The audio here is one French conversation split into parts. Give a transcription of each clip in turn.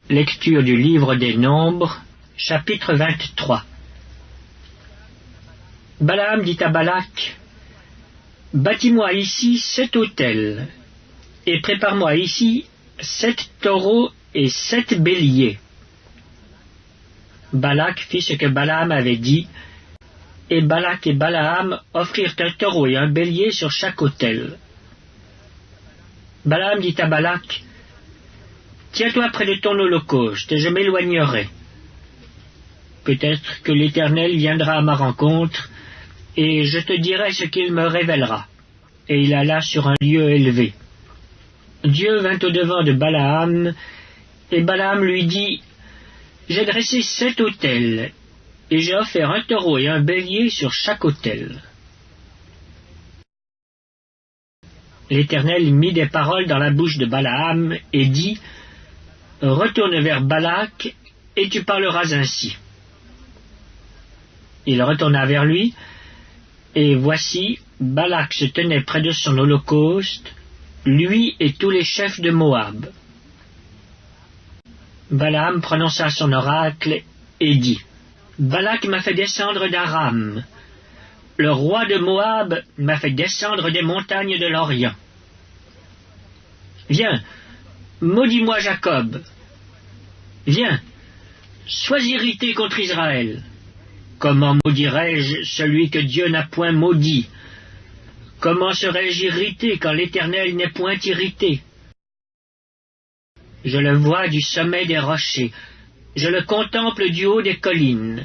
Lecture du livre des Nombres, chapitre 23. Balaam dit à Balak, « Bâtis-moi ici 7 autels, et prépare-moi ici 7 taureaux et 7 béliers. » Balak fit ce que Balaam avait dit, et Balak et Balaam offrirent un taureau et un bélier sur chaque autel. Balaam dit à Balak, « Tiens-toi près de ton holocauste, et je m'éloignerai. Peut-être que l'Éternel viendra à ma rencontre, et je te dirai ce qu'il me révélera. » Et il alla sur un lieu élevé. Dieu vint au-devant de Balaam, et Balaam lui dit, « J'ai dressé 7 autels, et j'ai offert un taureau et un bélier sur chaque autel. » L'Éternel mit des paroles dans la bouche de Balaam, et dit, « Retourne vers Balak, et tu parleras ainsi. » Il retourna vers lui, et voici, Balak se tenait près de son holocauste, lui et tous les chefs de Moab. Balaam prononça son oracle et dit, « Balak m'a fait descendre d'Aram. Le roi de Moab m'a fait descendre des montagnes de l'Orient. Viens, maudis-moi Jacob. Viens, sois irrité contre Israël. Comment maudirais-je celui que Dieu n'a point maudit? Comment serais-je irrité quand l'Éternel n'est point irrité? Je le vois du sommet des rochers, je le contemple du haut des collines.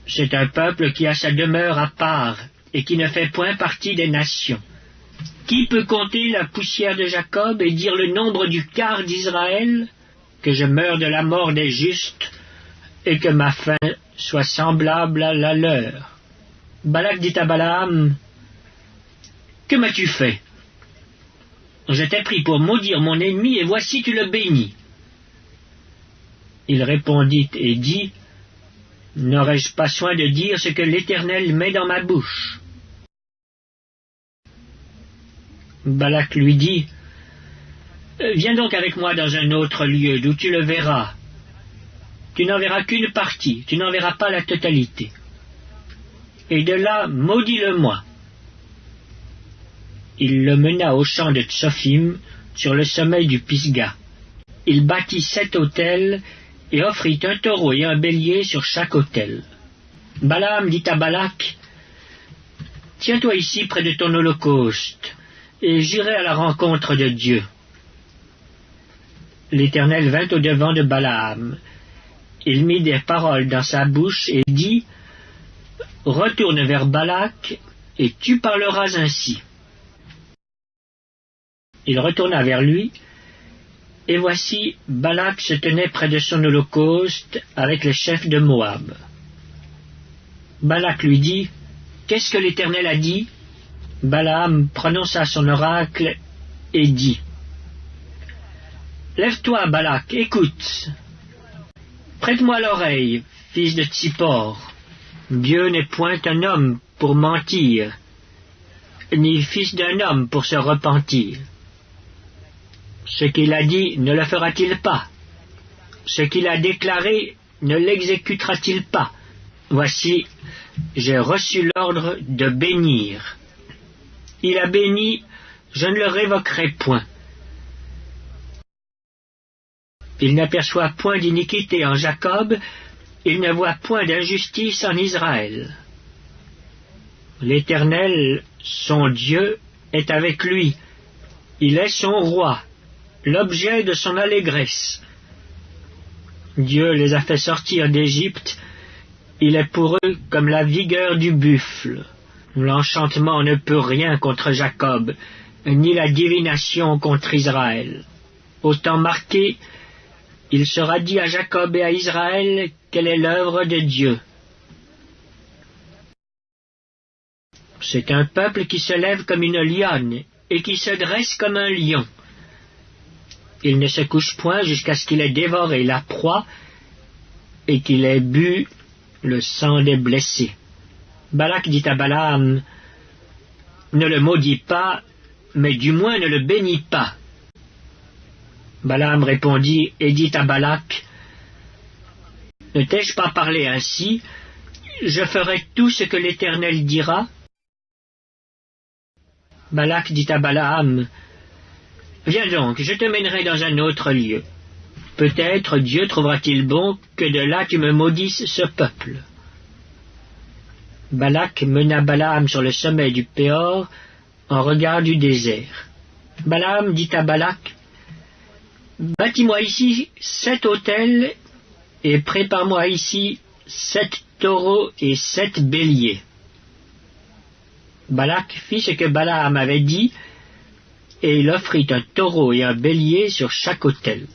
C'est un peuple qui a sa demeure à part et qui ne fait point partie des nations. Qui peut compter la poussière de Jacob et dire le nombre du quart d'Israël? Que je meure de la mort des justes et que ma fin soit semblable à la leur. » Balak dit à Balaam, « Que m'as-tu fait? Je t'ai pris pour maudire mon ennemi, et voici tu le bénis. » Il répondit et dit, « N'aurais-je pas soin de dire ce que l'Éternel met dans ma bouche? » Balak lui dit, « Viens donc avec moi dans un autre lieu, d'où tu le verras. Tu n'en verras qu'une partie, tu n'en verras pas la totalité. Et de là, maudis-le-moi. » Il le mena au champ de Tsophim, sur le sommet du Pisga. Il bâtit 7 autels, et offrit un taureau et un bélier sur chaque autel. Balaam dit à Balak, « Tiens-toi ici près de ton holocauste, et j'irai à la rencontre de Dieu. » L'Éternel vint au-devant de Balaam. Il mit des paroles dans sa bouche et dit, « Retourne vers Balak, et tu parleras ainsi. » Il retourna vers lui, et voici, Balak se tenait près de son holocauste avec les chefs de Moab. Balak lui dit, « Qu'est-ce que l'Éternel a dit ?» Balaam prononça son oracle et dit, « Lève-toi, Balak, écoute. Prête-moi l'oreille, fils de Tsippor. Dieu n'est point un homme pour mentir, ni fils d'un homme pour se repentir. Ce qu'il a dit ne le fera-t-il pas? Ce qu'il a déclaré ne l'exécutera-t-il pas? Voici, j'ai reçu l'ordre de bénir. Il a béni, je ne le révoquerai point. Il n'aperçoit point d'iniquité en Jacob, il ne voit point d'injustice en Israël. L'Éternel, son Dieu, est avec lui. Il est son roi, l'objet de son allégresse. Dieu les a fait sortir d'Égypte, il est pour eux comme la vigueur du buffle. L'enchantement ne peut rien contre Jacob, ni la divination contre Israël. Au temps marqué, il sera dit à Jacob et à Israël quelle est l'œuvre de Dieu. C'est un peuple qui se lève comme une lionne et qui se dresse comme un lion. Il ne se couche point jusqu'à ce qu'il ait dévoré la proie et qu'il ait bu le sang des blessés. Balak dit à Balaam, « Ne le maudis pas, mais du moins ne le bénis pas. » Balaam répondit et dit à Balak, « Ne t'ai-je pas parlé ainsi? Je ferai tout ce que l'Éternel dira. » Balak dit à Balaam, « Viens donc, je te mènerai dans un autre lieu. Peut-être Dieu trouvera-t-il bon que de là tu me maudisses ce peuple. » Balak mena Balaam sur le sommet du Péor, en regard du désert. Balaam dit à Balak, « Bâtis-moi ici 7 autels, et prépare-moi ici 7 taureaux et 7 béliers. » Balak fit ce que Balaam avait dit, et il offrit un taureau et un bélier sur chaque autel.